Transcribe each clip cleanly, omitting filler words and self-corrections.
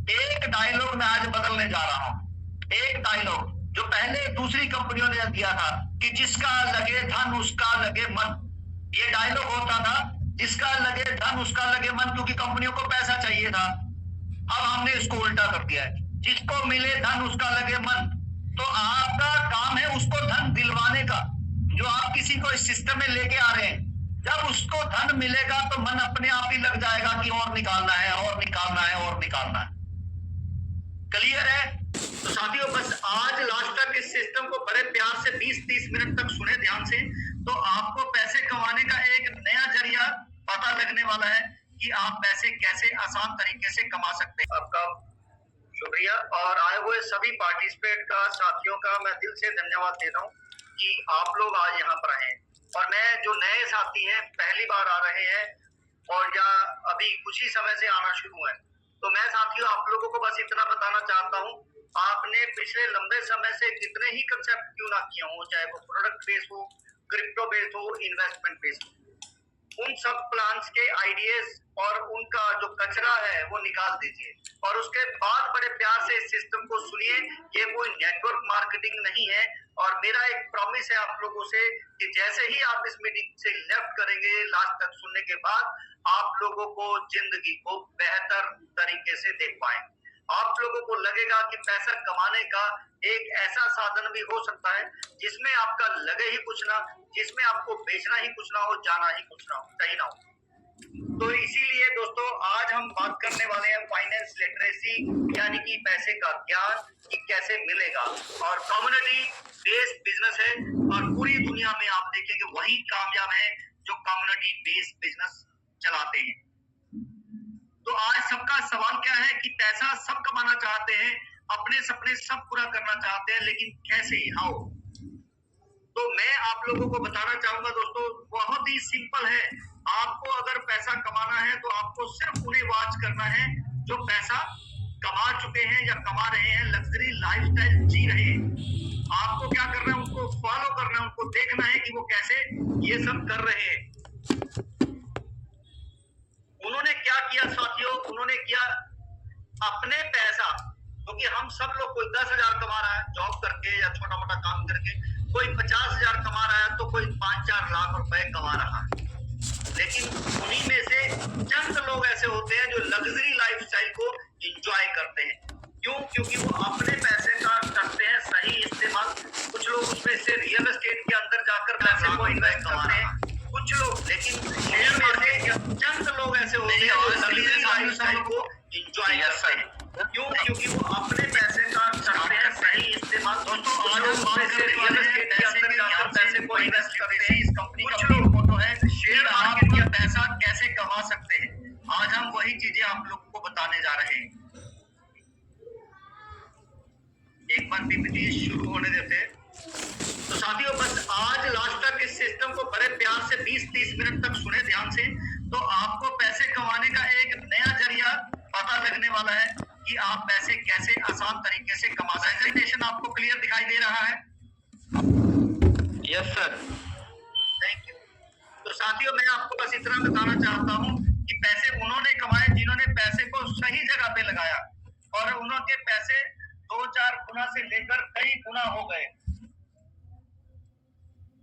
एक डायलॉग मैं आज बदलने जा रहा हूं। एक डायलॉग जो पहले दूसरी कंपनियों ने दिया था कि जिसका लगे धन उसका लगे मन। ये डायलॉग होता था जिसका लगे धन उसका लगे मन, क्योंकि कंपनियों को पैसा चाहिए था। अब हमने इसको उल्टा कर दिया है, जिसको मिले धन उसका लगे मन। तो आपका काम है उसको धन दिलवाने का। जो आप किसी को इस सिस्टम में लेके आ रहे हैं, जब उसको धन मिलेगा तो मन अपने आप ही लग जाएगा कि और निकालना है और निकालना है और निकालना है। क्लियर है? तो साथियों बस आज लास्ट तक इस सिस्टम को बड़े प्यार से 20-30 मिनट तक सुने ध्यान से, तो आपको पैसे कमाने का एक नया जरिया पता लगने वाला है कि आप पैसे कैसे आसान तरीके से कमा सकते हैं। आपका शुक्रिया और आए हुए सभी पार्टिसिपेट का, साथियों का मैं दिल से धन्यवाद देता हूँ कि आप लोग आज यहाँ पर आए। और मैं जो नए साथी हैं पहली बार आ रहे हैं और या अभी कुछ ही समय से आना शुरू है, तो मैं साथियों आप लोगों को बस इतना बताना चाहता हूँ, आपने पिछले लंबे समय से कितने ही कंसेप्ट क्यों ना किए हो, चाहे वो प्रोडक्ट बेस्ड हो, क्रिप्टो बेस्ड हो, इन्वेस्टमेंट बेस्ड हो, उन सब प्लान्स के आइडियाज और उनका जो कचरा है वो निकाल दीजिए और उसके बाद बड़े प्यार से इस सिस्टम को सुनिए। ये कोई नेटवर्क मार्केटिंग नहीं है और मेरा एक प्रॉमिस है आप लोगों से कि जैसे ही आप इस मीटिंग से लेफ्ट करेंगे लास्ट तक सुनने के बाद, आप लोगों को जिंदगी को बेहतर तरीके से देख पाएंगे। आप लोगों को लगेगा कि पैसा कमाने का एक ऐसा साधन भी हो सकता है जिसमें आपका लगे ही कुछ ना, जिसमें आपको बेचना ही कुछ ना हो, जाना ही कुछ ना हो, सही ना हो। तो इसीलिए दोस्तों आज हम बात करने वाले हैं फाइनेंस लिटरेसी यानी कि पैसे का ज्ञान कि कैसे मिलेगा। और कम्युनिटी बेस्ड बिजनेस है और पूरी दुनिया में आप देखेंगे वही कामयाब है जो कम्युनिटी बेस्ड बिजनेस चलाते हैं। तो आज सबका सवाल क्या है कि पैसा सब कमाना चाहते हैं, अपने सपने सब पूरा करना चाहते हैं, लेकिन कैसे, हाउ? तो मैं आप लोगों को बताना चाहूंगा दोस्तों, बहुत ही सिंपल है। आपको अगर पैसा कमाना है तो आपको सिर्फ उन्हें वॉच करना है जो पैसा कमा चुके हैं या कमा रहे हैं, लग्जरी लाइफस्टाइल जी रहे हैं। आपको क्या करना है, उनको फॉलो करना है, उनको देखना है कि वो कैसे ये सब कर रहे हैं। उन्होंने क्या किया साथियों, उन्होंने किया अपने पैसा, क्योंकि हम सब लोग, कोई 10,000 कमा रहा है जॉब करके या छोटा मोटा काम करके, कोई 50,000 कमा रहा है तो कोई 5-4 लाख रुपए कमा रहा है, लेकिन उन्हीं में से चंद लोग ऐसे होते हैं जो लग्जरी लाइफस्टाइल को एंजॉय करते हैं। क्यों? क्योंकि वो अपने पैसे का करते हैं सही इस्तेमाल। कुछ लोग उसमें से रियल एस्टेट के अंदर जाकर पैसे को इन्वेस्ट करते हैं, कुछ लोग, लेकिन शेयर में से चंद लोग ऐसे होते हैं जो लग्जरी लाइफस्टाइल को एंजॉय करते हैं। क्यों? क्योंकि वो अपने पैसे का करते हैं सही इस्तेमाल। दोस्तों आज हम बात कर रियल एस्टेट के अंदर जाकर पैसे को इन्वेस्ट करते हैं। इस कंपनी का फोटो है, शेयर मार्केट का पैसा कैसे कमा सकते हैं, आज हम वही चीजें आप लोगों को बताने जा रहे हैं। एक बार पीपीटी शुरू होने देते हैं। तो साथियों बस आज लास्ट तक इस सिस्टम को बड़े प्यार से 20-30 मिनट तक सुने ध्यान से, तो आपको पैसे कमाने का एक नया जरिया पता लगने वाला है कि आप पैसे कैसे आसान तरीके से कमा सकते हैं। प्रेजेंटेशन आपको क्लियर दिखाई दे रहा है? Yes sir, thank you. तो साथियों मैं आपको बस इतना बताना चाहता हूँ कि पैसे उन्होंने कमाए जिन्होंने पैसे को सही जगह पे लगाया, और उन्होंने पैसे 2-4 गुना से लेकर कई गुना हो गए।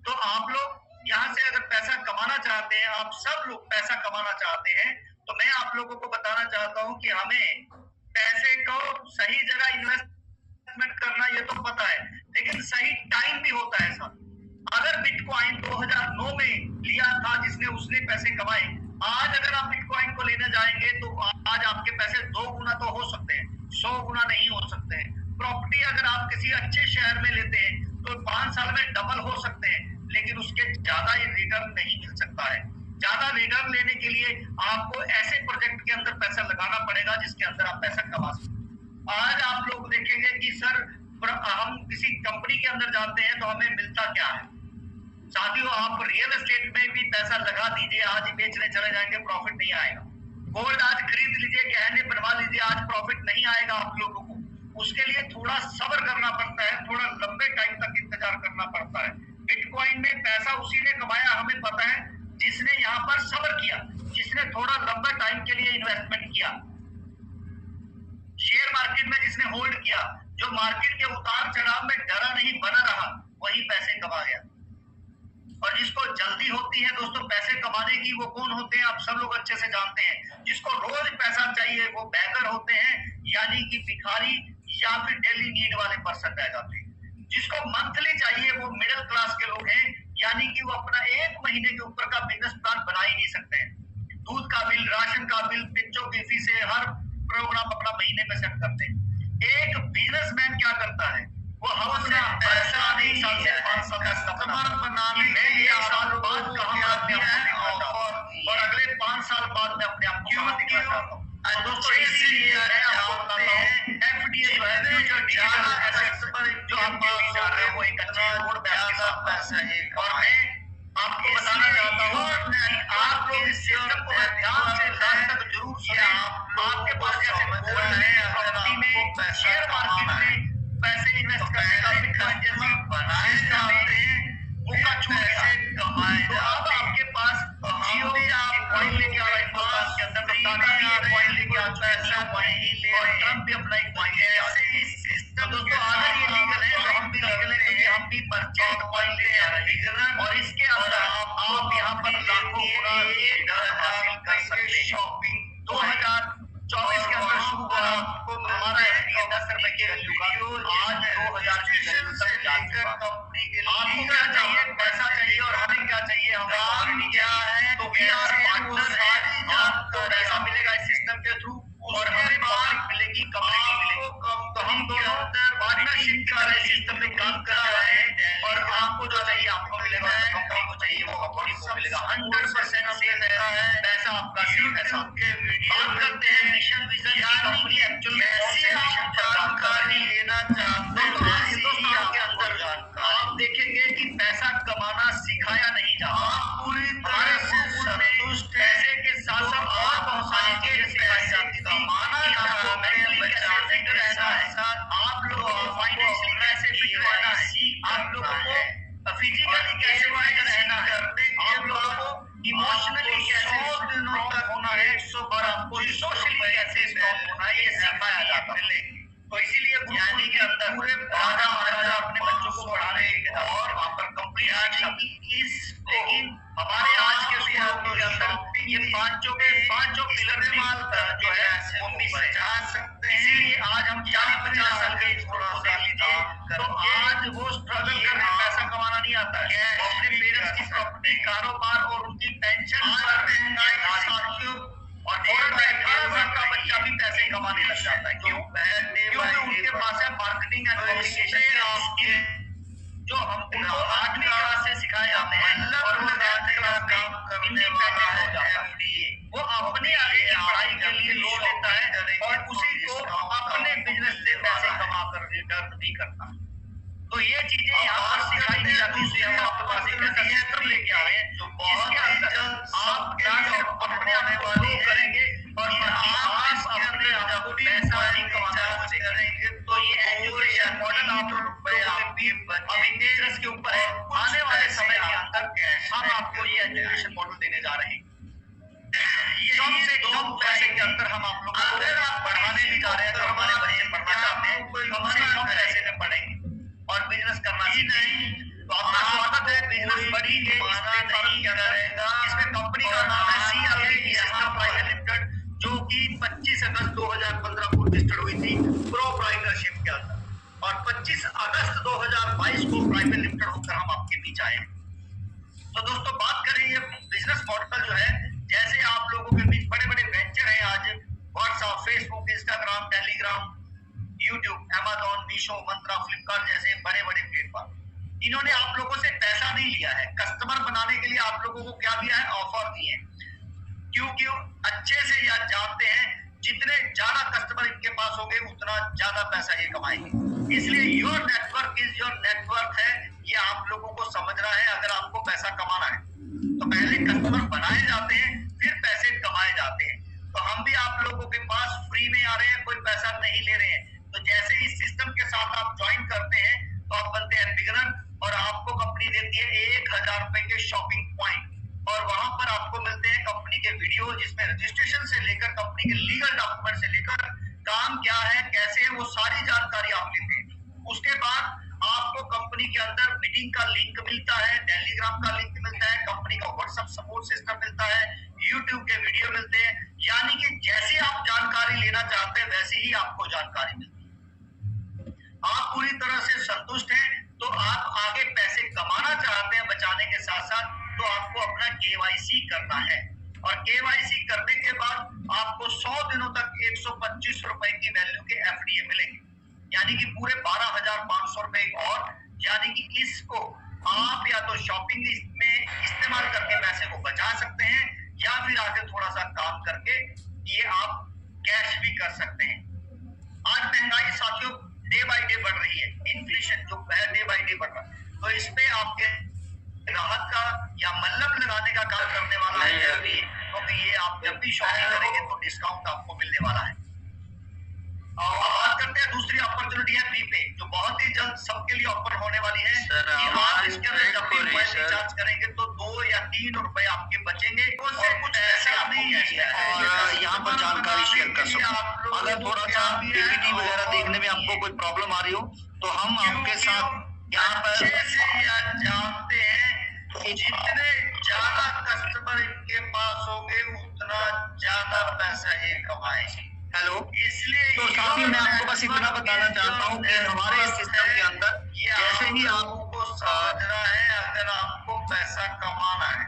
तो आप लोग यहाँ से अगर पैसा कमाना चाहते हैं, आप सब लोग पैसा कमाना चाहते हैं, तो मैं आप लोगों को बताना चाहता हूँ कि हमें पैसे को सही जगह इन्वेस्टमेंट करना ये तो पता है, लेकिन सही टाइम भी होता है सर। अगर बिटकॉइन 2009 में लिया था जिसने, उसने पैसे कमाए, आज अगर आप बिटकॉइन को लेने जाएंगे तो आज आपके पैसे 2 गुना तो हो सकते हैं, 100 गुना नहीं हो सकते हैं। प्रॉपर्टी अगर आप किसी अच्छे शहर में लेते हैं तो 5 साल में डबल हो सकते हैं, लेकिन उसके ज्यादा रिटर्न नहीं मिल सकता है। ज्यादा रिटर्न लेने के लिए आपको ऐसे प्रोजेक्ट के अंदर पैसा लगाना पड़ेगा जिसके अंदर आप पैसा कमा सकते। आज आप लोग देखेंगे कि सर हम किसी कंपनी के अंदर जाते हैं तो हमें मिलता क्या है। साथियों आप रियल एस्टेट में भी पैसा लगा दीजिए, आज ही बेचने चले जाएंगे, प्रॉफिट नहीं आएगा। गोल्ड आज खरीद लीजिए, गहने बनवा लीजिए, आज प्रॉफिट नहीं आएगा आप लोगों को। उसके लिए थोड़ा सब्र करना पड़ता है, थोड़ा लंबे टाइम तक इंतजार करना पड़ता है। बिटकॉइन में पैसा उसी ने कमाया, हमें पता है, जिसने यहाँ पर सब्र किया, जिसने थोड़ा लंबे टाइम के लिए इन्वेस्टमेंट किया। शेयर मार्केट में जिसने होल्ड किया, जो मार्केट के उतार चढ़ाव में डरा नहीं, बना रहा, वही पैसे कमा गया। और जिसको जल्दी होती है दोस्तों पैसे कमाने की, वो कौन होते हैं आप सब लोग अच्छे से जानते हैं। जिसको रोज पैसा चाहिए वो बैगर होते हैं, यानी कि भिखारी या फिर डेली नीड वाले पर्सन रह जाते हैं। जिसको मंथली चाहिए वो मिडिल क्लास के लोग हैं, यानी कि वो अपना 1 महीने के ऊपर का बिजनेस प्लान बना ही नहीं सकते हैं। दूध का बिल, राशन का बिल, बच्चों की फीसें, हर प्रोग्राम अपना महीने में सेट करते हैं। एक बिजनेसमैन क्या करता है, वो अपना पैसा 1 साल से 5 साल कस्टमर बनाने में 1 साल बाद कहाँ और अगले 5 साल बाद में अपने आप को कहाँ दिखना चाहता हूँ। दोस्तों इसीलिए मैं आपको बताता हूँ एफडीए जो है फ्यूचर डिजिटल एसेट्स पर जो हम जा रहे हैं वो एक अच्छे रोड मैप के साथ पैसा है। और मैं आपको बताना चाहता हूँ आप लोग इस सिस्टम को ध्यान से लास्ट तक जरूर सुने। आपके पास जैसे गोल्ड है, प्रॉपर्टी में, शेयर मार्केट में पैसे इन्वेस्ट करने का बिटकॉइन जैसे बनाए जाते हैं वो का छूट कमाए। तो अब आपके पास जियो कॉइन लेके आ रहा है हिंदुस्तान के अंदर, टाटा भी ये कॉइन लेके आ चुका है, और ट्रम्प भी अपना एक कॉइन लेके आ रहे हैं। तो दोस्तों अगर ये लीगल है तो हम भी लीगल है, क्योंकि हम भी परचेज कॉइन लेके आ रहे हैं और इसके अंदर आप यहाँ पर लाखों गुना डर हासिल कर सकते हैं। शॉपिंग 2024 के अंदर शुरू हुआ, हमारा एफडीए 10 रुपए की वैल्यू का आज 2000 की वैल्यू तक जा चुका। आपको क्या चाहिए, पैसा चाहिए, और हमें क्या चाहिए, हमें क्या है तो वी आर पार्टनर है। आपको पैसा मिलेगा इस सिस्टम के थ्रू और हमें पब्लिक मिलेगी, कम्युनिटी मिलेगी। तो हम दोनों पार्टनरशिप की तरह सिस्टम में काम कर रहे हैं और आपको जो चाहिए आपको मिलेगा, जो कंपनी को चाहिए वो कंपनी को मिलेगा। 100% सेफ है, पैसा आपका सेफ है। बात करते हैं मिशन विजन की, कंपनी एक्चुअल में कौन से मिशन पर काम कर रही है लेना चाहते हैं। हिंदुस्तान के अंदर आप देखेंगे कि पैसा कमाना सिखाया नहीं जाता, पूरी तरह से संतुष्ट पैसे के साथ साथ और बहुत सारी चीजें सिखाई जाती थी। आपको मेंटली कैसे फिट रहना है, आप लोगों को फाइनेंशियली कैसे फिट रहना है, आप लोगों को फिजिकली कैसे फिट रहना है, आप लोगों को इमोशनली कैसे स्ट्रांग होना है और आपको सोशली कैसे स्ट्रांग होना है, ये सिखाया जाता है। तो इसीलिए यानी के अंदर पूरे राजा महाराजा अपने बच्चों को पढ़ा रहे हैं और वहाँ पर कंपनी लेकिन हमारे आज के के अंदर ये पांचों पिलर जो है वो मिस है। इसीलिए आज हम 40-50 साल के छोड़ो देख लीजिए, तो आज वो स्ट्रगल कर रहे, पैसा कमाना नहीं आता है, वो अपने पेरेंट्स की प्रॉपर्टी, कारोबार और उनकी पेंशन पर और 18 साल का बच्चा भी पैसे कमाने लग जाता है। क्यों? क्योंकि उनके पास है मार्केटिंग एंड कम्युनिकेशन जो हम उनको 8वीं क्लास से सिखाए जाते हैं और वो 10वीं क्लास में इंडिपेंडेंट हो जाता है। वो अपने आगे की पढ़ाई के लिए लोन लेता है और उसी को अपने बिजनेस से पैसे कमा कर रिटर्न भी करता है। तो ये चीजें यहाँ पर सिखाई नहीं जाती, इसलिए हम आपके पास एक सिस्टम लेके आए हैं जिसके अंदर आप क्या अपने आने वाले करेंगे और आप अपने आप को पैसा नहीं कमाना करेंगे। तो ये एजुकेशन मॉडल आप लोगों अभी बिजनेस के ऊपर है, आने वाले समय के अंदर हम आपको ये एजुकेशन मॉडल देने जा रहे हैं। कम से कम पैसे के अंदर हम आप लोगों को पढ़ाने भी जा रहे हैं। तो हमारे बच्चे पढ़ना चाहते हैं, कम से कम पैसे में पढ़ेंगे और बिजनेस करना ही नहीं। तो आपका स्वागत है बिजनेस बड़ी है, इसमें कंपनी का नाम है CRP सिस्टम प्राइवेट लिमिटेड, जो कि 25 अगस्त 2015 को रजिस्टर्ड हुई थी प्रोप्राइटरशिप के अंदर और 25 अगस्त 2022 को प्राइवेट लिमिटेड होकर हम आपके बीच आए। तो दोस्तों बात करें ये बिजनेस मॉडल जो है, जैसे आप लोगों के बीच बड़े बड़े वेंचर हैं आज, WhatsApp, Facebook, Instagram, Telegram, YouTube, Amazon, Meesho, Myntra, Flipkart जैसे बड़े बड़े प्लेटफॉर्म, इन्होंने आप लोगों से पैसा नहीं लिया है, कस्टमर बनाने के लिए आप लोगों को क्या दिया है, ऑफर दिए हैं। क्योंकि अच्छे से याद जानते हैं जितने ज्यादा कस्टमर इनके पास होंगे उतना ज्यादा पैसा ये कमाएंगे। इसलिए your network is your network है, ये आप लोगों को समझना है। अगर आपको पैसा कमाना है तो पहले कस्टमर बनाए जाते हैं, फिर पैसे कमाए जाते हैं। तो हम भी आप लोगों के पास फ्री में आ रहे हैं, कोई पैसा नहीं ले रहे हैं। तो जैसे इस सिस्टम के साथ आप ज्वाइन करते हैं तो आप बनते हैं बिगिनर और आपको कंपनी देती है 1000 रुपए के शॉपिंग पॉइंट और वहां पर आपको मिलते हैं कंपनी के वीडियो, जिसमें रजिस्ट्रेशन से लेकर कंपनी के लीगल डॉक्यूमेंट से लेकर काम क्या है, कैसे वो सारी जानकारी आप लेते हैं। उसके बाद आपको कंपनी के अंदर मीटिंग का लिंक मिलता है, टेलीग्राम का लिंक मिलता है, कंपनी का व्हाट्सएप सपोर्ट सिस्टम मिलता है, यूट्यूब के वीडियो मिलते हैं। यानी कि जैसे आप जानकारी लेना चाहते हैं वैसे ही आपको जानकारी मिलती है। आप पूरी तरह से संतुष्ट हैं तो आप आगे पैसे कमाना चाहते हैं बचाने के साथ साथ, तो आपको अपना KYC करना है। और KYC करने के बाद आपको 100 दिनों तक 125 रुपए की वैल्यू के FDA मिलेंगे, यानी कि पूरे 12,500 रुपए और, यानी कि इसको आप या तो शॉपिंग में इस्तेमाल करके पैसे को बचा सकते हैं या फिर आगे थोड़ा सा काम करके ये आप कैश भी कर सकते हैं। आज महंगाई साथियों डे बाय डे बढ़ रही है, इन्फ्लेशन जो है डे बाय डे बढ़ रहा है, तो इसमें आपके राहत का या मल्लम लगाने का काम करने वाला है अभी, क्योंकि ये आप जब भी शॉपिंग करेंगे तो डिस्काउंट आपको मिलने वाला है। और बात करते हैं दूसरी अपॉर्चुनिटी है प्रीपे, जो बहुत ही जल्द सबके लिए ऑफर होने वाली है। आप इसके अंदर जब भी मोबाइल रिचार्ज करेंगे तो 2 या 3 रुपए आपके बचेंगे, उससे कुछ ऐसा नहीं है। और यहाँ पर जानकारी शेयर कर सकूं, अगर थोड़ा सा PPT वगैरह देखने में आपको कोई प्रॉब्लम आ रही हो तो हम आपके साथ यहाँ पर जानते हैं जितने ज्यादा कस्टमर इनके पास होंगे उतना ज्यादा पैसा ये कमाएंगे। हेलो, इसलिए तो साथियों मैं आपको बस इतना बताना चाहता हूँ कि हमारे इस सिस्टम के अंदर जैसे ही आपको समझना है, अगर आपको पैसा कमाना है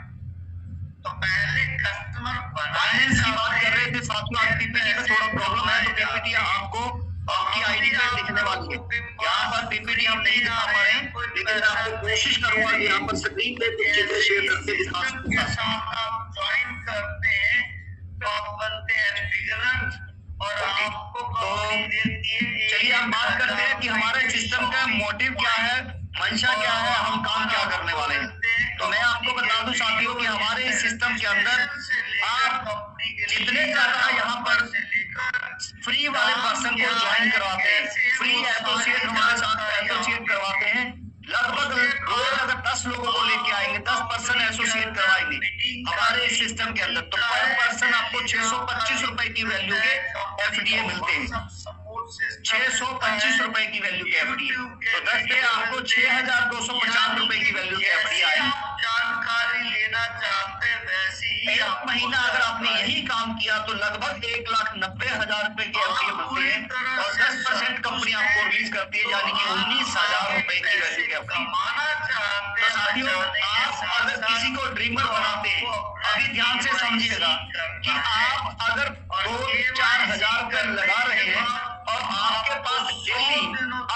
तो पहले कस्टमर फाइनेंस की बात कर रहे थे साथियों। आज PPT में थोड़ा प्रॉब्लम है तो PPT आपको आपकी ID पे दिखने वाली है। यहाँ पर PPT हम नहीं दिखा पा रहे हैं, लेकिन मैं आपको कोशिश करूंगा कि यहाँ पर स्क्रीन पे कुछ चीजें शेयर करके दिखा सकूंगा। के साथ आप ज्वाइन करते हैं तो आप बनते हैं बिगिनर और आपको कंपनी देती है। चलिए हम बात करते हैं कि हमारे सिस्टम का मोटिव क्या है, मंशा क्या है, हम काम क्या करने वाले हैं। तो मैं आपको बता दूं साथियों कि हमारे इस सिस्टम के अंदर आप जितने ज्यादा यहाँ पर फ्री वाले पर्सन को ज्वाइन करवाते हैं, फ्री एसोसिएट हमारे साथ एसोसिएट करवाते हैं, लगभग रोज अगर 10 लोगों को लेके आएंगे, 10 पर्सन एसोसिएट करवाएंगे हमारे इस सिस्टम के अंदर, तो पर पर्सन आपको 625 रुपए की वैल्यू के FDA मिलते हैं। 625 रुपए की वैल्यू के FDA, तो 10 पे आपको 6,250 रुपए की वैल्यू के FDA आएगी। जानकारी लेना चाहते हैं वैसे ही एक महीना अगर आपने यही काम किया तो लगभग 1,90,000 रुपए के FDA मिलते हैं और 10% कंपनी आपको रिलीज करती है, यानी कि 19,000 रुपए की वैल्यू के FDA। तो साथियों आप अगर किसी को ड्रीमर बनाते हैं, अभी ध्यान से समझिएगा कि आप अगर 2-4 हजार रुपए लगा रहे हैं और आपके पास डेली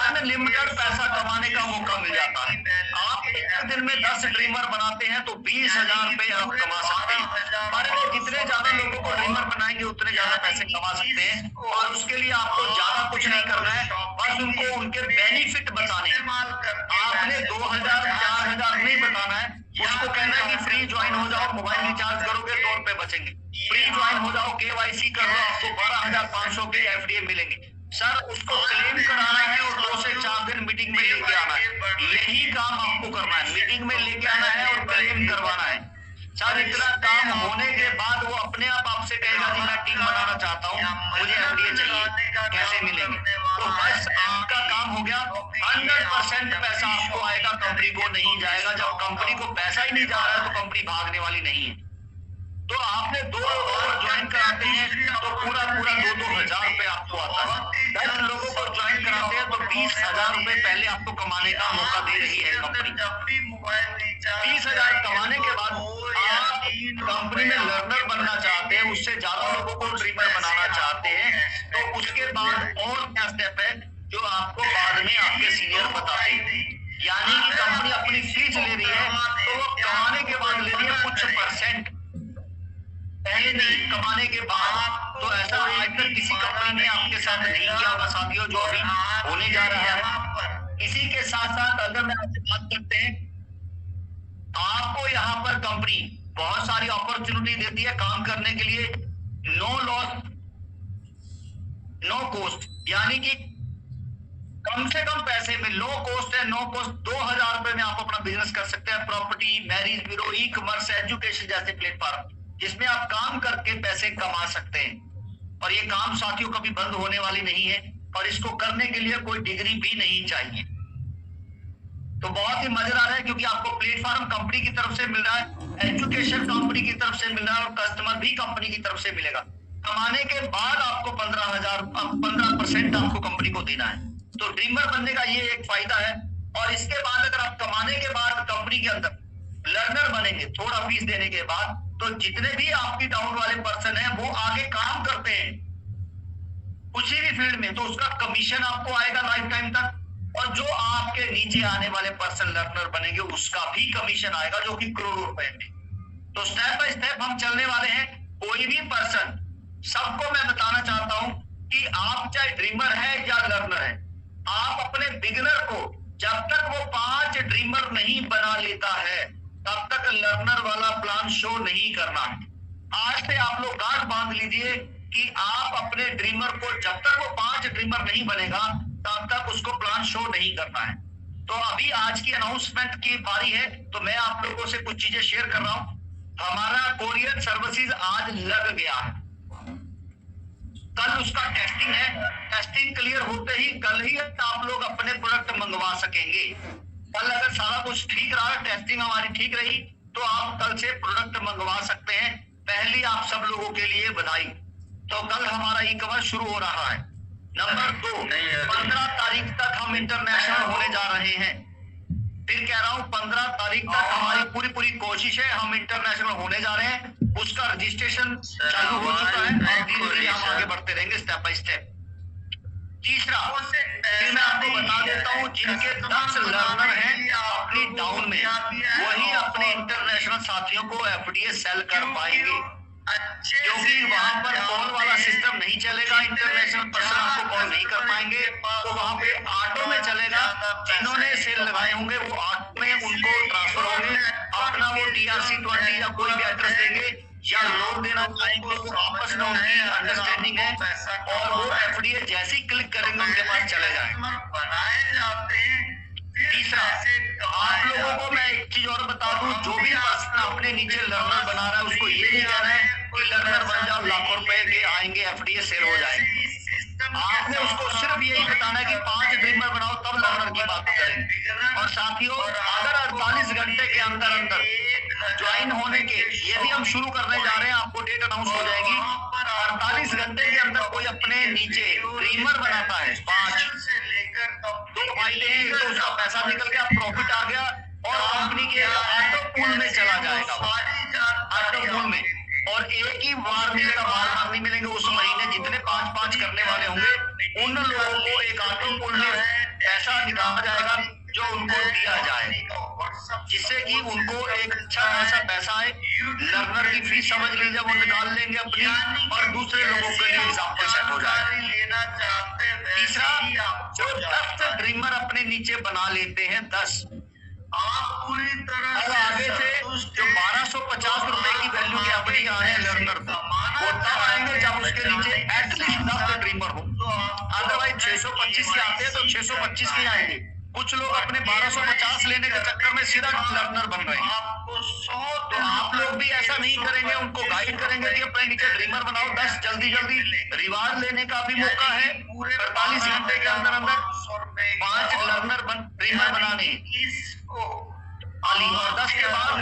अनलिमिटेड पैसा कमाने का मौका मिल जाता है। आप एक दिन में 10 ड्रीमर बनाते हैं तो 20,000 रुपए आप कमा सकते हैं। और जितने ज्यादा लोगों को ड्रीमर बनाएंगे उतने ज्यादा पैसे कमा सकते हैं, और उसके लिए आपको ज्यादा कुछ नहीं करना है, बस उनको उनके बेनिफिट बताने हैं। आपने 2,000-4,000 नहीं बताना है, उसको कहना है कि फ्री ज्वाइन हो जाओ, मोबाइल रिचार्ज करोगे 2 रुपए बचेंगे, फ्री ज्वाइन हो जाओ, KYC कर लो, आपको 12,500 के FDA मिलेंगे। सर उसको क्लेम कराना है और 2 से 4 दिन मीटिंग में लेके आना है, यही काम आपको करना है, मीटिंग में लेके आना है और क्लेम करवाना है। सर इतना काम होने के बाद वो अपने आप आपसे कहेगा कि मैं टीम बनाना चाहता हूँ, मुझे FDA चाहिए, कैसे मिलेंगे। तो बस आपका काम हो गया, 100% पैसा आपको आएगा, कंपनी को नहीं जाएगा। जब कंपनी को पैसा ही नहीं जा रहा है तो कंपनी भागने वाली नहीं है। तो आपने 2 लोग ज्वाइन कराते हैं तो पूरा 2-2 हजार रुपए आपको आता है। 10 लोगों को ज्वाइन कराते हैं तो 20,000 रुपए पहले आपको कमाने का मौका दे रही है कंपनी। 20,000 कमाने के बाद आप कंपनी में लर्नर बनना चाहते हैं, उससे ज्यादा लोगों को ड्रीमर बनाना चाहते हैं, तो उसके बाद और क्या स्टेप है जो आपको बाद में आपके सीनियर बताते हैं। यानी कि कंपनी अपनी फीस ले रही है तो वो कमाने के बाद ले रही है कुछ % पहले नहीं, कमाने के बाद। तो ऐसा आज तक किसी कंपनी ने आपके साथ नहीं किया होगा साथियों, जो अभी होने जा रहा है। इसी के साथ साथ अगर मैं आपसे बात करते हैं, आपको यहाँ पर कंपनी बहुत सारी अपॉर्चुनिटी देती है काम करने के लिए, नो लॉस नो कॉस्ट, यानी कि कम से कम पैसे में लो कॉस्ट है, नो कॉस्ट 2,000 रुपए में आप अपना बिजनेस कर सकते हैं। Property, marriage bureau, e-commerce, education जैसे प्लेटफॉर्म जिसमें आप काम करके पैसे कमा सकते हैं। और ये काम साथियों कभी बंद होने वाली नहीं है, और इसको करने के लिए कोई डिग्री भी नहीं चाहिए। तो बहुत ही मजेदार है, क्योंकि आपको प्लेटफॉर्म कंपनी की तरफ से मिल रहा है, एजुकेशन कंपनी की तरफ से मिल रहा है और कस्टमर भी कंपनी की तरफ से मिलेगा। कमाने के बाद आपको 15% आपको कंपनी को देना है। तो ड्रीमर बनने का ये एक फायदा है। और इसके बाद अगर आप कमाने के बाद कंपनी के अंदर लर्नर बनेंगे थोड़ा फीस देने के बाद, तो जितने भी आपकी डाउन वाले पर्सन हैं वो आगे काम करते हैं उसी भी फील्ड में, तो उसका कमीशन आपको आएगा लाइफ टाइम तक। और जो आपके नीचे आने वाले पर्सन लर्नर बनेंगे उसका भी कमीशन आएगा, जो कि करोड़ों रुपए में। तो स्टेप बाय स्टेप हम चलने वाले हैं। कोई भी पर्सन, सबको मैं बताना चाहता हूं कि आप चाहे ड्रीमर है या लर्नर है, आप अपने बिगिनर को जब तक वो 5 ड्रीमर नहीं बना लेता है तब तक लर्नर वाला प्लान शो नहीं करना है। आज से आप लोग गांठ बांध लीजिए कि आप अपने ड्रीमर को जब तक वो 5 ड्रीमर नहीं बनेगा तब तक उसको प्लान शो नहीं करना है। तो अभी आज की अनाउंसमेंट की बारी है, तो मैं आप लोगों से कुछ चीजें शेयर कर रहा हूं। हमारा कोरियर सर्विसेज आज लग गया है, कल उसका टेस्टिंग है। टेस्टिंग क्लियर होते ही कल ही आप लोग अपने प्रोडक्ट मंगवा सकेंगे। कल अगर सारा कुछ ठीक रहा, टेस्टिंग हमारी ठीक रही, तो आप कल से प्रोडक्ट मंगवा सकते हैं। पहली आप सब लोगों के लिए बधाई। तो कल हमारा ई कॉमर्स शुरू हो रहा है। नंबर 2, 15 तारीख तक हम इंटरनेशनल होने जा रहे हैं। फिर कह रहा हूं 15 तारीख तक हमारी पूरी कोशिश है, हम इंटरनेशनल होने जा रहे हैं। उसका रजिस्ट्रेशन चालू हो चुका है और धीरे धीरे हम आगे बढ़ते रहेंगे स्टेप बाय स्टेप। तीसरा, फिर मैं आपको बता देता हूं, जिनके 10 लर्नर हैं अपनी डाउन में, वही अपने इंटरनेशनल साथियों को एफडीए सेल कर पाएंगे, क्योंकि वहां पर कॉल वाला सिस्टम नहीं चलेगा। इंटरनेशनल पर्सन आपको कॉल नहीं कर पाएंगे, तो वहां पे ऑटो में चलेगा। जिन्होंने सेल लगाए होंगे वो ऑटो में उनको ट्रांसफर होंगे, अपना वो TRC20 या कोई भी एड्रेस देंगे या लोन देना चाहेंगे, वो आपस में उनकी अंडरस्टैंडिंग है और वो एफडीए जैसे ही क्लिक करेंगे उनके पास चले जाएंगे। तीसरा, आप लोगों को मैं एक चीज और बता दूं, जो भी पर्सन अपने नीचे लर्नर बना रहा है उसको ये नहीं कहना है कि लर्नर बन जाओ लाखों रुपए के आएंगे एफडीए सेल हो जाएंगे। आपने उसको सिर्फ यही बताना है कि 5 ड्रीमर बनाओ, तब लर्नर की बात करेंगे। और साथियों, अगर 48 घंटे के अंदर अंदर ज्वाइन होने के, ये भी हम शुरू करने जा रहे हैं, आपको डेट अनाउंस हो जाएगी। 48 घंटे के अंदर कोई अपने नीचे ड्रीमर बनाता है 5, 2 फायदे हैं। तो उसका पैसा निकल गया, प्रॉफिट आ गया और कंपनी के ऑटो पूल में चला जाएगा, ऑटो पूल में। और एक ही बार मिलेगा, बार नहीं मिलेंगे। उस महीने जितने 5-5 करने वाले होंगे उन लोगों को एक ऑटो पूल में पैसा निकाला जाएगा जो उनको दिया जाए, जिससे कि उनको एक अच्छा खासा पैसा है। लर्नर की फीस समझ लीजिए वो निकाल लेंगे अपनी, और दूसरे लोगों के लिए एग्जाम्पल सेट हो जाए। तीसरा, जो 10 ड्रीमर अपने नीचे बना लेते हैं 10, अब आगे से जो 1250 रुपए की वैल्यू के अपनी आए लर्नर को, वो तब आएंगे जब उसके नीचे एटलीस्ट 10 ड्रीमर हो। अदरवाइज 625 के आते हैं तो 625 के आएंगे। कुछ लोग अपने 1250 लेने के चक्कर में सीधा लर्नर बन रहे हैं। तो आप लोग भी ऐसा नहीं करेंगे, उनको गाइड करेंगे कि अपने नीचे ड्रीमर बनाओ 10, जल्दी रिवार्ड लेने का भी मौका है। 48 घंटे के अंदर अंदर 5 लर्नर ड्रीमर बनाने और 10 के बाद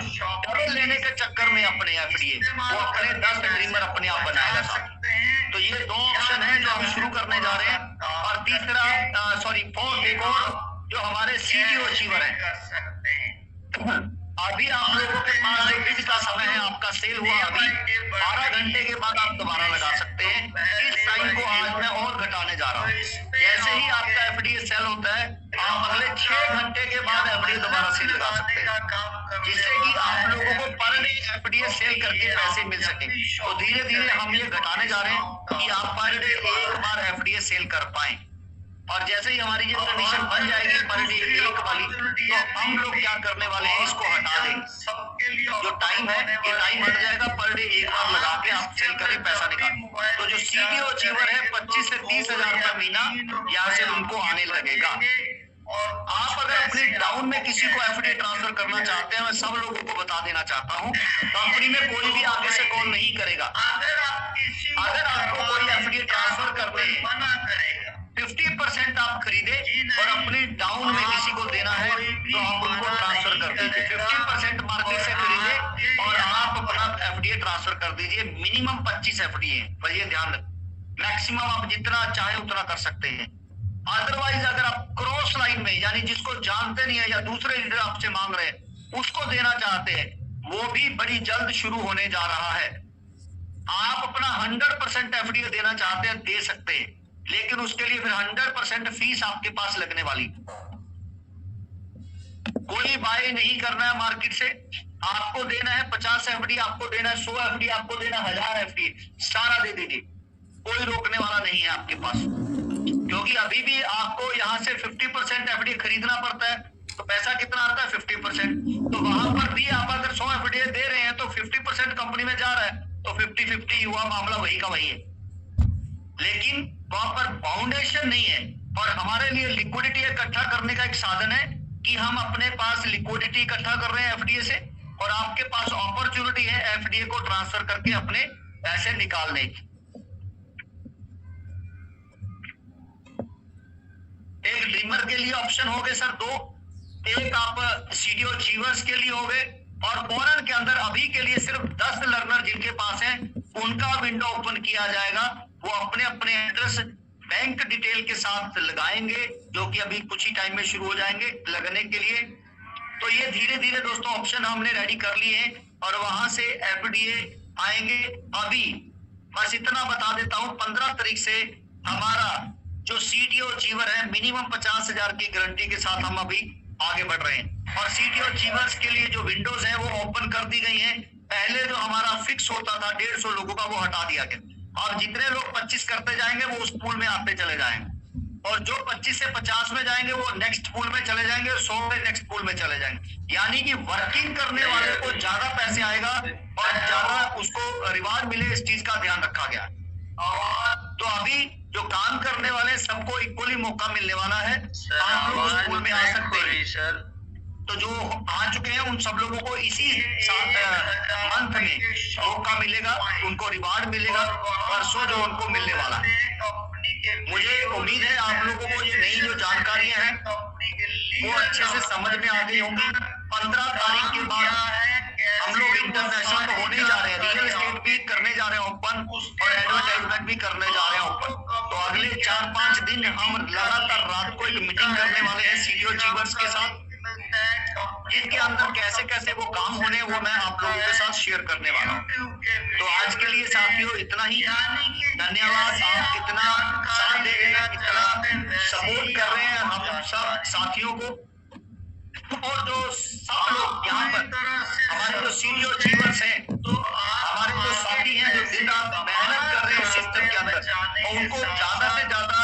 डबल लेने के चक्कर में अपने एफडीए वो अपने 10 ड्रीमर अपने आप बनाएगा साथ। तो ये 2 ऑप्शन है जो हम शुरू करने जा रहे हैं। और तीसरा, 4th एक और जो हमारे सीडीओ अचीवर है, अभी आप लोगों के पास जो बिड का समय है, आपका सेल हुआ अभी 12 घंटे के बाद आप दोबारा लगा सकते हैं। इस टाइम को आज मैं और घटाने जा रहा हूँ। जैसे ही आपका एफडीए सेल होता है, आप अगले 6 घंटे के बाद एफडीए दोबारा सेल लगा सकते हैं, जिससे कि आप लोगों को पर डे एफडीए सेल करके पैसे मिल सकेंगे। तो धीरे धीरे हम ये घटाने जा रहे हैं कि आप पर डे एक बार एफडीए सेल कर पाए। और जैसे ही हमारी ये कंडीशन बन जाएगी पर डे एक वाली, तो हम लोग क्या करने वाले हैं, इसको हटा देंगे। जो टाइम है ये टाइम हट जाएगा, पर डे एक बार लगा के आप सेल करके पैसा निकालें। तो जो सीडीओ अचीवर है 25 से 30 हजार रुपए महीना यहाँ से उनको आने लगेगा। आप अगर अपने डाउन में किसी को एफडी ट्रांसफर करना चाहते हैं, मैं सब लोगों को बता देना चाहता हूँ, कंपनी में कोई भी आगे से कॉल नहीं करेगा। अगर आपको कोई एफडी ट्रांसफर करने 50 कर दीजिए, मिनिमम 25 एफडी है, पर ये ध्यान रखें, मैक्सिमम आप जितना चाहे उतना कर सकते हैं। अदरवाइज अगर आप क्रॉस लाइन में, यानी जिसको जानते नहीं है या दूसरे लीडर आपसे मांग रहे हैं उसको देना चाहते हैं, वो भी बड़ी जल्द शुरू होने जा रहा है। आप अपना 100% एफडी देना चाहते हैं, दे सकते हैं, लेकिन उसके लिए फिर 100% फीस आपके पास लगने वाली। कोई बाय नहीं करना है मार्केट से, आपको देना है 50 एफडी, आपको देना है 100 एफडी, आपको देना 1000 एफडी, सारा दे दीजिए, कोई रोकने वाला नहीं है आपके पास। क्योंकि अभी भी आपको यहाँ से 50% एफडी खरीदना पड़ता है, तो पैसा कितना आता है 50%। तो वहां पर भी आप अगर 100 एफडी दे रहे हैं तो 50% कंपनी में जा रहा है, तो 50-50 हुआ, मामला वही का वही है। लेकिन वहां पर फाउंडेशन नहीं है, और हमारे लिए लिक्विडिटी इकट्ठा करने का एक साधन है कि हम अपने पास लिक्विडिटी इकट्ठा कर रहे हैं एफडीए से, और आपके पास अपॉर्चुनिटी है एफडीए को ट्रांसफर करके अपने पैसे निकालने की। एक ड्रीमर के लिए ऑप्शन हो गए सर 2, एक आप सीडीओ अचीवर्स के लिए हो गए, और फॉरन के अंदर अभी के लिए सिर्फ 10 लर्नर जिनके पास हैं उनका विंडो ओपन किया जाएगा। वो अपने अपने एड्रेस बैंक डिटेल के साथ लगाएंगे, जो कि अभी कुछ ही टाइम में शुरू हो जाएंगे लगने के लिए। तो ये धीरे धीरे दोस्तों ऑप्शन हमने रेडी कर लिए हैं, और वहां से एफडीए आएंगे। अभी बस इतना बता देता हूं, 15 तारीख से हमारा जो सीटीओ अचीवर है मिनिमम 50,000 की गारंटी के साथ हम अभी आगे बढ़ रहे हैं। और सीटीओ अचीवर्स के लिए जो विंडोज है वो ओपन कर दी गई है। पहले जो हमारा फिक्स होता था 150 लोगों का, वो हटा दिया गया। और जितने लोग 25 करते जाएंगे वो उस पूल में आते चले जाएंगे, और जो 25 से 50 में जाएंगे वो नेक्स्ट पूल में चले जाएंगे, 100 में नेक्स्ट पूल में चले जाएंगे। यानी कि वर्किंग करने वाले को ज्यादा पैसे आएगा और ज्यादा उसको रिवार्ड मिले, इस चीज का ध्यान रखा गया। तो अभी जो काम करने वाले सबको इक्वली मौका मिलने वाला है, आप लोग उस पूल में आ सकते हैं सर। तो जो आ चुके हैं उन सब लोगों को इसी मंथ में मौका मिलेगा, उनको रिवार्ड मिलेगा, परसों जो उनको मिलने वाला है। मुझे उम्मीद है आप लोगों को ये नई जो जानकारियां हैं वो अच्छे से समझ में आ गई होंगी। 15 तारीख के बाद हम लोग इंटरनेशनल तो होने जा रहे हैं, रियल एस्टेट भी करने जा रहे हैं ओपन, और एडवर्टाइजमेंट भी करने जा रहे हैं ओपन। तो अगले 4-5 दिन हम लगातार रात को एक मीटिंग करने वाले हैं सीडीओ अचीवर्स के साथ, जिसके अंदर कैसे कैसे वो काम होने वो मैं आप लोगों के साथ शेयर करने वाला हूँ। तो आज के लिए साथियों इतना ही, धन्यवाद। आप कितना साथ दे रहे हैं, कितना सपोर्ट कर रहे हैं हम सब साथियों को, और जो सब लोग यहाँ पर हमारे जो सीडीओ अचीवर्स हैं, तो हमारे जो साथी हैं जो दिन रात मेहनत कर रहे हैं सिस्टम के अंदर, और उनको ज्यादा से ज्यादा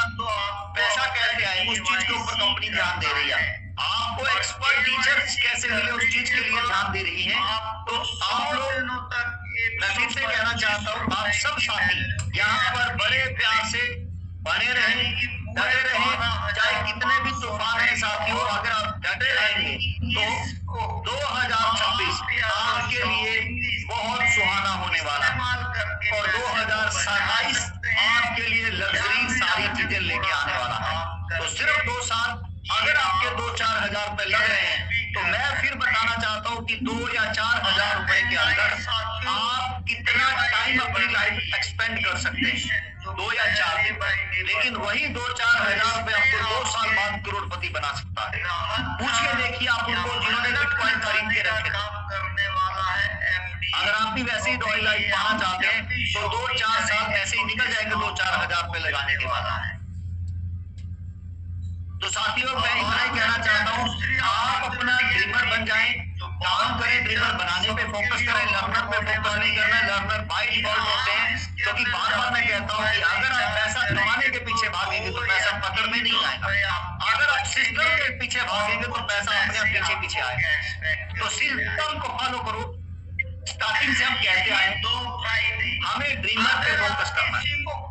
पैसा कैसे आए उस चीज के ऊपर कंपनी ध्यान दे रही है। आपको एक्सपर्ट टीचर्स कैसे मिले उस चीज के लिए ध्यान दे रही है। तो आप लोग, मैं फिर से कहना चाहता हूँ, आप सब साथी यहाँ पर बड़े प्यार से बने रहें, डटे रहें, चाहे कितने भी तूफान है साथियों, अगर आप डटे रहेंगे तो 2026 आपके लिए बहुत सुहाना होने वाला है, और 2027 आपके लिए लग्जरी सारी चीजें लेके आने वाला है। तो सिर्फ 2 साल अगर आपके 2-4 हजार रुपए लग रहे हैं, तो मैं फिर बताना चाहता हूँ कि 2 या 4 हजार रुपए के अंदर आप कितना टाइम अपनी लाइफ एक्सपेंड कर सकते हैं, 2 या 4 दिन। लेकिन वही 2-4 हजार रुपए आपको 2 साल बाद करोड़पति बना सकता है। पूछ के देखिए आप उनको जिन्होंने बिटकॉइन खरीद के रखे। अगर आप भी वैसे ही रॉयल लाइफ पाना चाहते हैं तो 2-4 साल ऐसे ही निकल जाएंगे 2-4 हजार रुपए लगाने के बाद। तो साथियों मैं इतना ही कहना चाहता हूँ, आप अपना ड्रीमर बन जाएं, काम करें, ड्रीमर बनाने पे फोकस करें, लर्नर पे फोकस नहीं करना। लर्नर बाय डिफॉल्ट होते हैं, क्योंकि बार बार मैं कहता हूँ कि अगर आप पैसा कमाने के पीछे भागेंगे तो पैसा पकड़ में नहीं आएगा। अगर आप सिस्टम के पीछे भागेंगे तो पैसा अपने आप पीछे पीछे आएगा। तो सिस्टम को फॉलो करो। स्टार्टिंग से हम कहते आए हमें ड्रीमर पे फोकस करना है,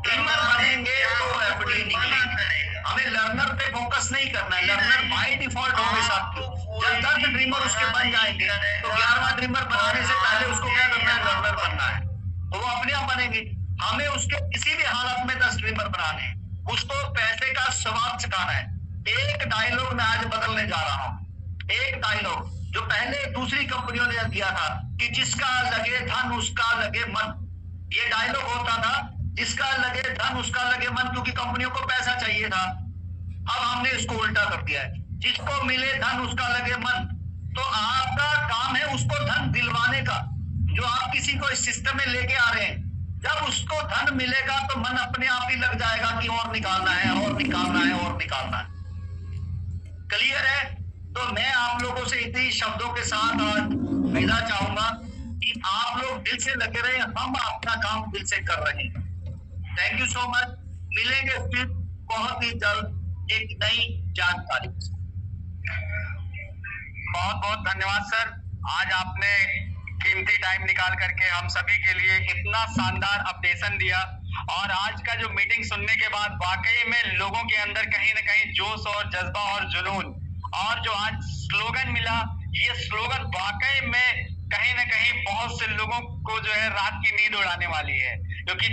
ड्रीमर बनेंगे तो एफडी निकलेंगे। हमें लर्नर पे फोकस नहीं करना है, लर्नर बाय डिफॉल्ट होंगे साथियों। जब 10 ड्रीमर उसके बन जाएंगे तो 11वां ड्रीमर बनाने से पहले उसको क्या करना है, लर्नर बनना है, तो वो अपने आप बनेंगे। हमें उसके किसी भी हालत में 10 ड्रीमर बनाने हैं, उसको पैसे का स्वाद चखाना है। एक डायलॉग मैं आज बदलने जा रहा हूँ, एक डायलॉग जो पहले दूसरी कंपनियों ने दिया था कि जिसका लगे धन उसका लगे मन, ये डायलॉग होता था, जिसका लगे धन उसका लगे मन, क्योंकि कंपनियों को पैसा चाहिए था। अब हमने इसको उल्टा कर दिया है, जिसको मिले धन उसका लगे मन। तो आपका काम है उसको धन दिलवाने का। जो आप किसी को इस सिस्टम में लेके आ रहे हैं, जब उसको धन मिलेगा तो मन अपने आप ही लग जाएगा कि और निकालना है और निकालना है और निकालना है। क्लियर है? तो मैं आप लोगों से इतनी शब्दों के साथ आज विदा चाहूंगा कि आप लोग दिल से लगे रहे, हम अपना काम दिल से कर रहे हैं। Thank you so much. मिलेंगे फिर बहुत ही जल्द एक नई जानकारी। बहुत बहुत धन्यवाद सर, आज आपने कीमती टाइम निकाल करके हम सभी के लिए इतना शानदार अपडेशन दिया। और आज का जो मीटिंग सुनने के बाद वाकई में लोगों के अंदर कहीं ना कहीं जोश और जज्बा और जुनून, और जो आज स्लोगन मिला, ये स्लोगन वाकई में कहीं ना कहीं बहुत से लोगों को जो है रात की नींद उड़ाने वाली है, क्योंकि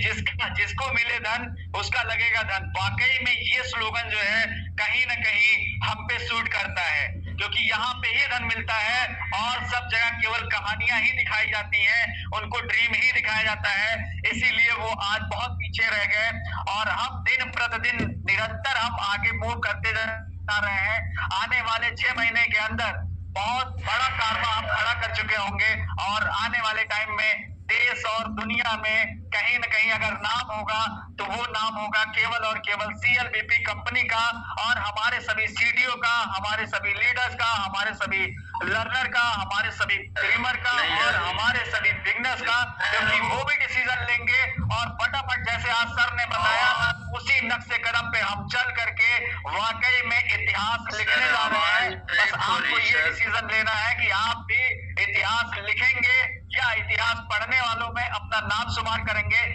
जिसको मिले धन उसका लगेगा धन। वाकई में ये स्लोगन जो है कहीं ना कहीं हम पे सूट करता है, क्योंकि यहाँ पे ही धन मिलता है और सब जगह केवल कहानियां ही दिखाई जाती हैं, उनको ड्रीम ही दिखाया जाता है। इसीलिए वो आज बहुत पीछे रह गए और हम दिन प्रतिदिन निरंतर हम आगे मूव करते जा रहे हैं। आने वाले 6 महीने के अंदर बहुत बड़ा कारवा हम खड़ा कर चुके होंगे और आने वाले टाइम में देश और दुनिया में कहीं न कहीं अगर नाम होगा तो वो नाम होगा केवल और केवल CLBP कंपनी का, और हमारे सभी CDO का, हमारे सभी लीडर्स का, हमारे सभी लर्नर का, हमारे सभी ड्रीमर का और हमारे सभी बिगनर्स का, क्योंकि वो भी डिसीजन लेंगे और फटाफट जैसे आज सर ने बताया उसी नक्शे कदम पे हम चल करके वाकई में इतिहास लिखने जा रहे हैं। बस आपको ये डिसीजन लेना है कि आप भी इतिहास लिखेंगे या इतिहास पढ़ने वालों में अपना नाम शुमार करेंगे।